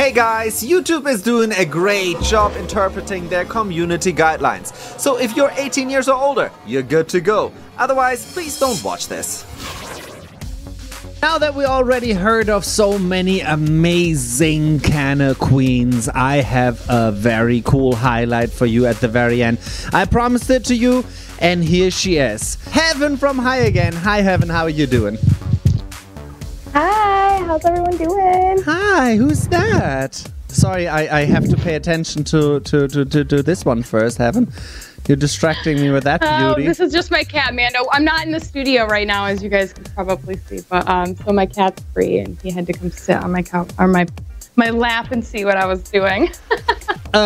Hey guys, YouTube is doing a great job interpreting their community guidelines. So if you're 18 years or older, you're good to go. Otherwise, please don't watch this. Now that we already heard of so many amazing Canna Queens, I have a very cool highlight for you at the very end. I promised it to you, and here she is. Heaven from Highigan. Hi Heaven, how are you doing? Hi, how's everyone doing? Hi, who's that? Sorry, I have to pay attention to this one first, Heaven. You're distracting me with that beauty. This is just my cat, Mando. I'm not in the studio right now, as you guys can probably see, but so my cat's free, and he had to come sit on my couch or my lap and see what I was doing. We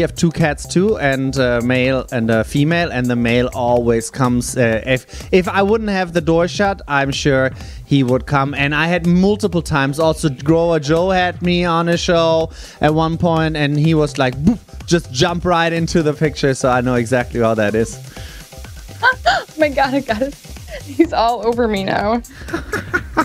have two cats too, and a male and a female, and the male always comes. If I wouldn't have the door shut, I'm sure he would come. And I had multiple times. Also, Grower Joe had me on a show at one point, and he was like, boop, just jump right into the picture. So I know exactly how that is. Oh my God, I got it. He's all over me now.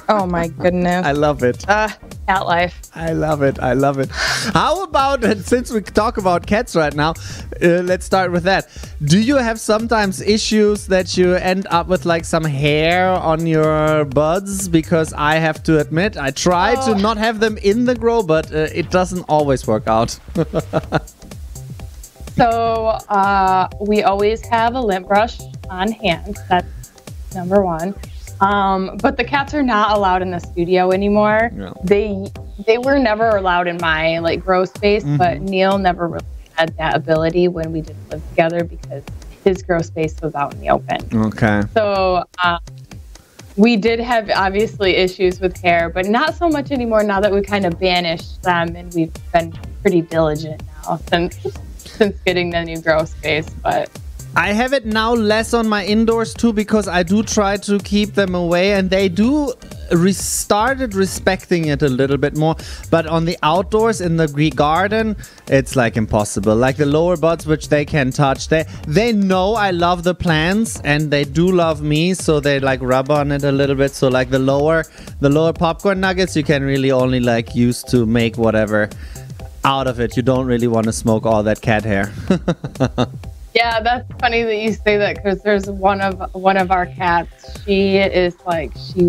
Oh my goodness. I love it. Cat life. I love it. I love it. How about, since we talk about cats right now, let's start with that. Do you have sometimes issues that you end up with like some hair on your buds? Because I have to admit, I try to not have them in the grow, but it doesn't always work out. So we always have a lint brush on hand. That's number one. But the cats are not allowed in the studio anymore. No. They were never allowed in my like grow space, but Neil never really had that ability when we didn't live together because his grow space was out in the open. Okay. So we did have obviously issues with hair, but not so much anymore now that we kind of banished them, and we've been pretty diligent now since getting the new grow space. But I have it now less on my indoors too, because I do try to keep them away, and they do started respecting it a little bit more. But on the outdoors in the garden, it's like impossible. Like the lower buds, which they can touch, they know I love the plants, and they do love me, so they like rub on it a little bit. So like the lower popcorn nuggets, you can really only like use to make whatever out of it. You don't really want to smoke all that cat hair. Yeah, that's funny that you say that, because there's one of our cats. She is like she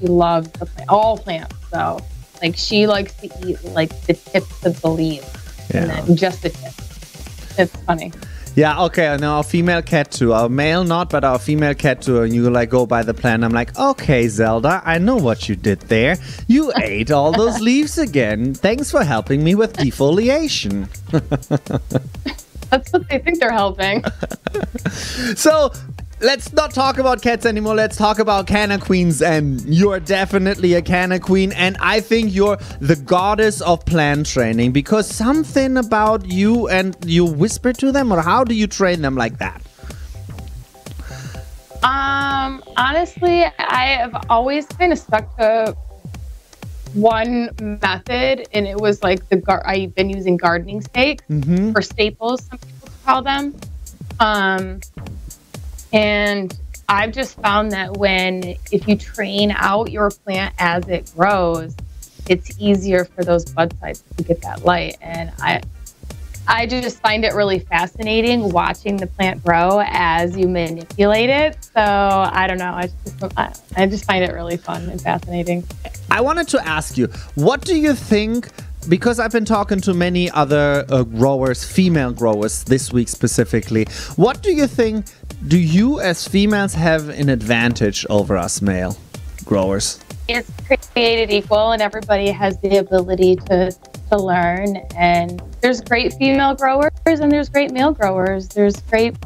loves all plants. So like she likes to eat like the tips of the leaves, and then just the tips. It's funny. Yeah, okay, and our female cat too. Our male not, but our female cat too. And you like go by the plan. I'm like, okay, Zelda, I know what you did there. You ate all those leaves again. Thanks for helping me with defoliation. That's what they think they're helping. So, let's not talk about cats anymore. Let's talk about Canna Queens. And you're definitely a Canna Queen. And I think you're the goddess of plant training. Because something about you, and you whisper to them, or how do you train them like that? Honestly, I have always kind of stuck to one method, and it was like I've been using gardening stakes or staples, some people call them. And I've just found that if you train out your plant as it grows, it's easier for those bud sides to get that light. And I just find it really fascinating watching the plant grow as you manipulate it. So I don't know. I just find it really fun and fascinating. I wanted to ask you, what do you think, because I've been talking to many other growers, female growers this week specifically, what do you think, do you as females have an advantage over us male growers? It's created equal, and everybody has the ability to learn. And there's great female growers, and there's great male growers. There's great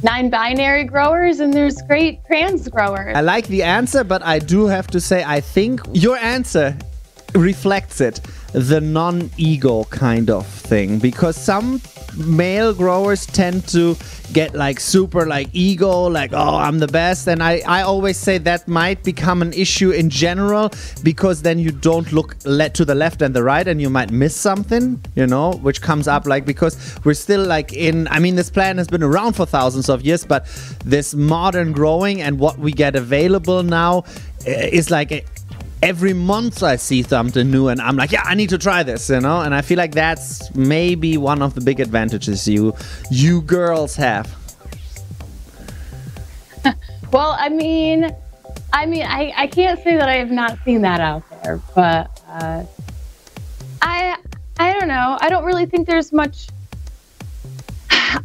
non-binary growers, and there's great trans growers. I like the answer, but I do have to say, I think your answer reflects it, the non-ego kind of thing, because some male growers tend to get like super like ego, like, oh, I'm the best. And I always say that might become an issue in general, because then you don't look to the left and the right, and you might miss something, you know, which comes up like, because we're still like this plant has been around for thousands of years, but this modern growing and what we get available now is like every month I see something new and I'm like, yeah, I need to try this, you know? And I feel like that's maybe one of the big advantages you girls have. Well, I mean, I can't say that I have not seen that out there, but I don't know. I don't really think there's much.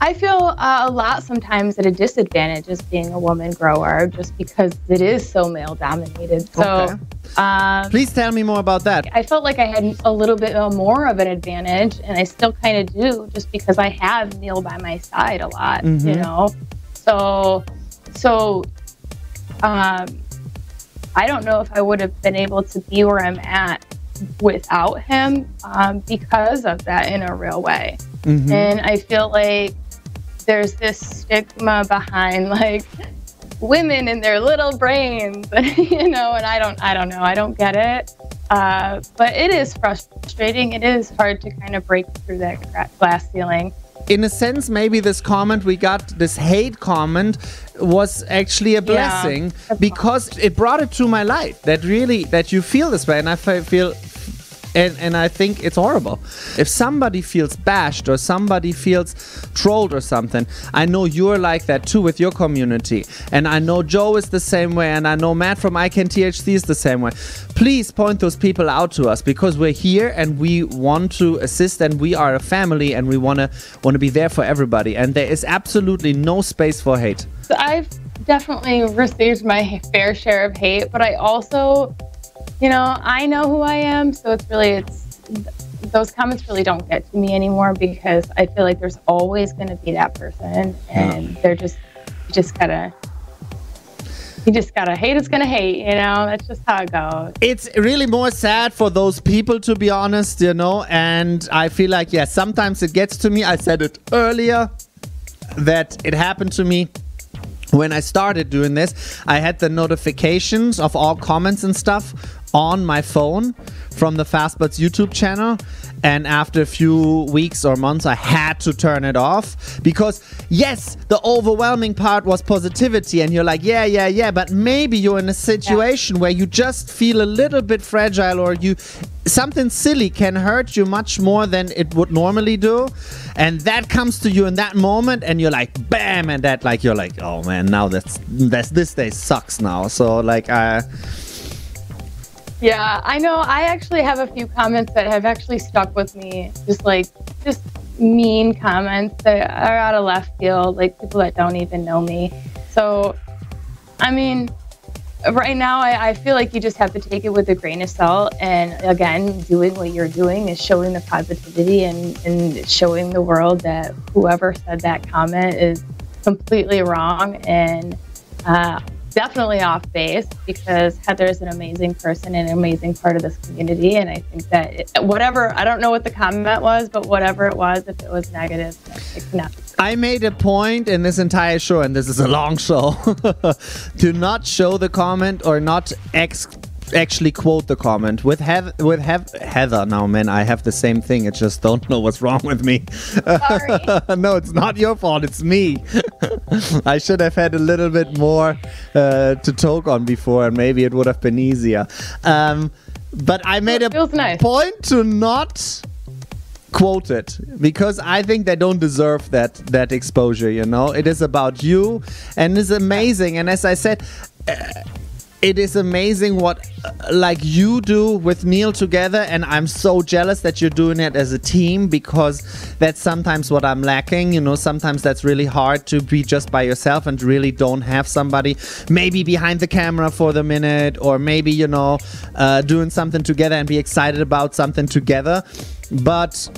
I feel a lot sometimes at a disadvantage as being a woman grower, just because it is so male dominated. So, okay. Please tell me more about that. I felt like I had a little bit more of an advantage, and I still kind of do, just because I have Neil by my side a lot, you know. So, I don't know if I would have been able to be where I'm at without him, because of that in a real way. And I feel like there's this stigma behind like women and their little brains, you know, and I don't know. I don't get it. But it is frustrating. It is hard to kind of break through that glass ceiling. In a sense, maybe this comment we got, this hate comment, was actually a blessing, because it brought it to my life. That you feel this way, and I feel. And I think it's horrible. If somebody feels bashed or somebody feels trolled or something, I know you're like that too with your community. And I know Joe is the same way, and I know Matt from I Can THC is the same way. Please point those people out to us, because we're here and we want to assist, and we are a family, and we want to be there for everybody. And there is absolutely no space for hate. So I've definitely received my fair share of hate, but I also, you know, I know who I am, so it's those comments really don't get to me anymore, because I feel like there's always going to be that person, and they're you just gotta hate is gonna hate, you know. That's just how it goes. It's really more sad for those people, to be honest, you know. And I feel like, yeah, sometimes it gets to me. I said it earlier that it happened to me. When I started doing this, I had the notifications of all comments and stuff on my phone from the Fastbuds YouTube channel, and after a few weeks or months I had to turn it off, because yes, the overwhelming part was positivity, and you're like, yeah, but maybe you're in a situation where you just feel a little bit fragile, or something silly can hurt you much more than it would normally do, and that comes to you in that moment, and you're like, bam, and that, like, you're like, oh man, now this day sucks now. So like yeah, I know. I actually have a few comments that have actually stuck with me. Just mean comments that are out of left field, like people that don't even know me. So, I mean, right now I feel like you just have to take it with a grain of salt. And again, doing what you're doing is showing the positivity and showing the world that whoever said that comment is completely wrong and definitely off base, because Heather is an amazing person and an amazing part of this community. And I think that whatever, I don't know what the comment was, but whatever it was, if it was negative, it cannot be true. I made a point in this entire show, and this is a long show, to not show the comment or not actually quote the comment. With Heather, now, man, I have the same thing. I just don't know what's wrong with me. Sorry. No, it's not your fault. It's me. I should have had a little bit more to talk on before, and maybe it would have been easier. But I made a point to not quote it, because I think they don't deserve that exposure, you know. It is about you, and it's amazing. And as I said, it is amazing what like you do with Neil together, and I'm so jealous that you're doing it as a team, because that's sometimes what I'm lacking, you know. Sometimes that's really hard to be just by yourself and really don't have somebody maybe behind the camera for the minute, or maybe, you know, doing something together and be excited about something together. But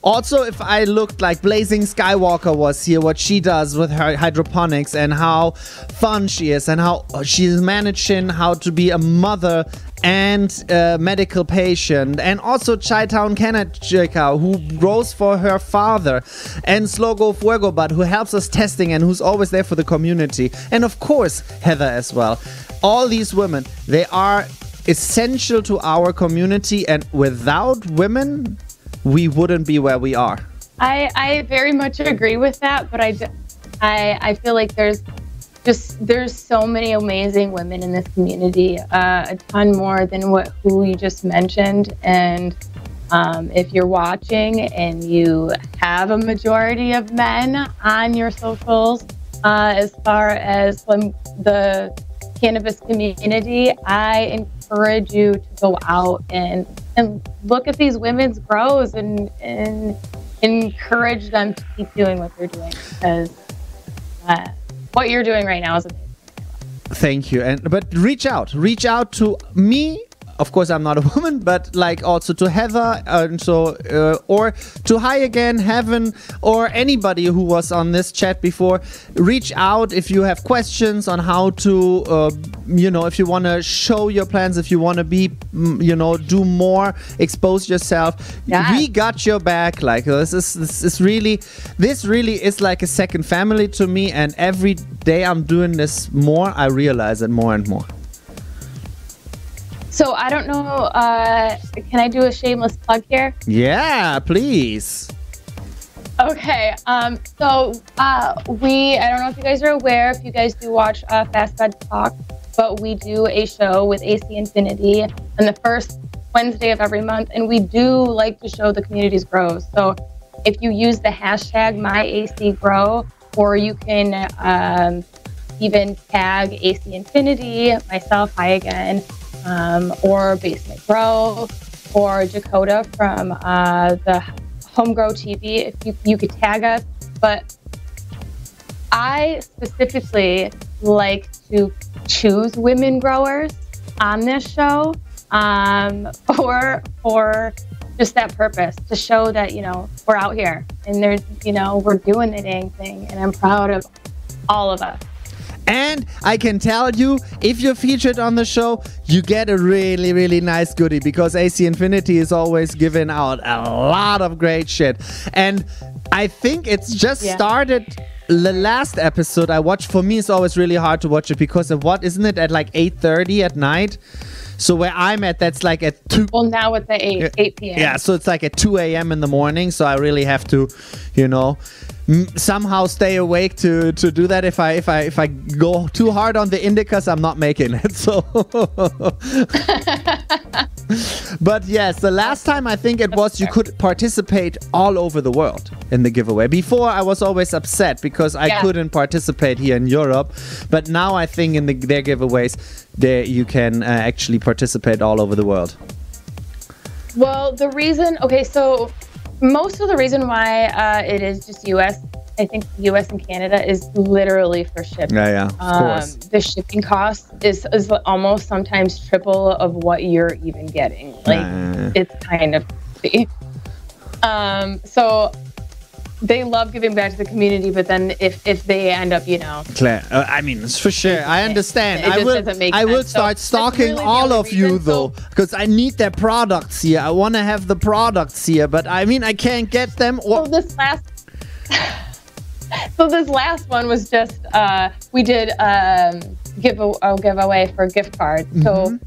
also, if I looked like Blazing Skywalker was here, what she does with her hydroponics and how fun she is, and how she's managing how to be a mother and a medical patient, and also ChitownCannaChica, who grows for her father, and Slowpoke.Fuegobud, who helps us testing and who's always there for the community, and of course Heather as well. All these women, they are essential to our community, and without women we wouldn't be where we are. I very much agree with that, but I feel like there's there's so many amazing women in this community, a ton more than who you just mentioned. And if you're watching and you have a majority of men on your socials, as far as the cannabis community, I encourage you to go out and look at these women's grows and encourage them to keep doing what they're doing, because what you're doing right now is amazing. Thank you. But reach out to me. Of course, I'm not a woman, but like also to Heather, and or to Highigan, Heaven, or anybody who was on this chat before. Reach out if you have questions on how to, if you want to show your plans, if you want to be, do more, expose yourself. Yeah. We got your back. Like this really is like a second family to me, and every day I'm doing this more, I realize it more and more. So I don't know, can I do a shameless plug here? Yeah, please. Okay, I don't know if you guys are aware, if you guys do watch Fast Bed Talk, but we do a show with AC Infinity on the first Wednesday of every month, and we do like to show the community's grows. So if you use the hashtag MyACGrow, or you can even tag AC Infinity, myself, Highigan, or Basement Grow, or Dakota from the Home Grow TV, if you could tag us. But I specifically like to choose women growers on this show for just that purpose, to show that, we're out here and there's, we're doing the dang thing, and I'm proud of all of us. And I can tell you, if you're featured on the show, you get a really, really nice goodie, because AC Infinity is always giving out a lot of great shit. And I think it's just started. The last episode I watched, for me, it's always really hard to watch it because of isn't it at like 8:30 at night? So where I'm at, that's like at 2. Well, now it's at 8 p.m. Yeah, so it's like at 2 a.m. in the morning. So I really have to, somehow stay awake to do that. If I go too hard on the indicas, I'm not making it. So, but yes, the last time I think it was you could participate all over the world in the giveaway. Before I was always upset because I couldn't participate here in Europe, but now I think in their giveaways you can actually participate all over the world. Well, so most of the reason why it is just U.S., I think U.S. and Canada, is literally for shipping. Yeah, of course. The shipping cost is almost sometimes triple of what you're even getting. It's kind of crazy. So they love giving back to the community, but then if they end up, Claire, I mean, it's for sure. I understand. I will start stalking really all of you, though, because I need their products here. I want to have the products here, but I mean, I can't get them. So this last one was just, we did give away for gift cards. Mm-hmm. So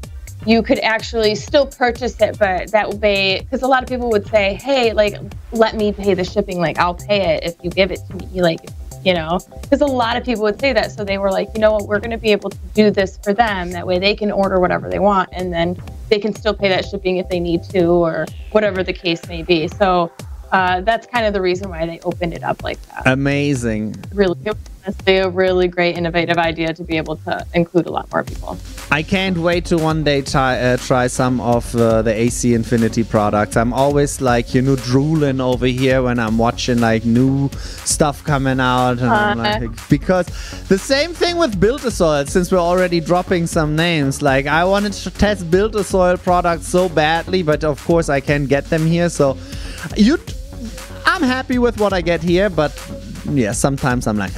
you could actually still purchase it, but that way, because a lot of people would say, hey, let me pay the shipping. I'll pay it if you give it to me, because a lot of people would say that. So they were like, you know what, we're going to be able to do this for them. That way they can order whatever they want, and then they can still pay that shipping if they need to, or whatever the case may be. So that's kind of the reason why they opened it up like that. Amazing. Really, it was honestly a really great, innovative idea to be able to include a lot more people. I can't wait to one day try some of the AC Infinity products. I'm always drooling over here when I'm watching new stuff coming out. And because the same thing with Build-A-Soil, since we're already dropping some names. I wanted to test Build-A-Soil products so badly, but of course I can't get them here. So I'm happy with what I get here, but yeah, sometimes I'm like,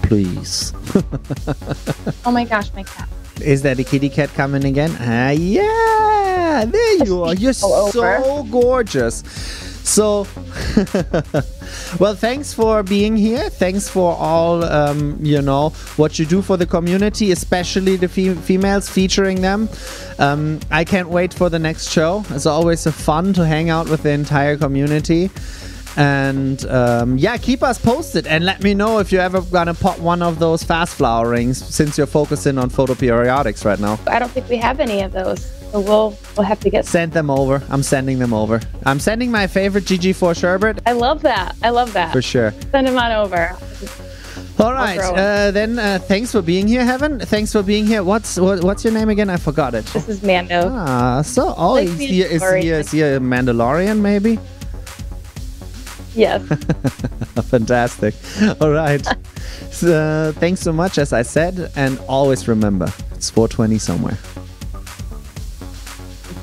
please. Oh my gosh, my cat. Is that a kitty cat coming again? Yeah, there you are. You're so gorgeous. So, well, thanks for being here. Thanks for all, what you do for the community, especially the females, featuring them. I can't wait for the next show. It's always fun to hang out with the entire community. And yeah, keep us posted and let me know if you're ever gonna pop one of those fast flower rings, since you're focusing on photoperiodics right now. I don't think we have any of those, so we'll have to get. Send them over. I'm sending them over. I'm sending my favorite GG4 sherbet. I love that. I love that. For sure. Send them on over. All right. Then thanks for being here, Heaven. Thanks for being here. What's your name again? I forgot it. This is Mando. Is he a Mandalorian maybe? Yes. Fantastic. All right. So, thanks so much, as I said, and always remember, it's 420 somewhere.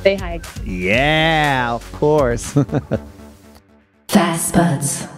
Say hi. Yeah, of course. Fast Buds.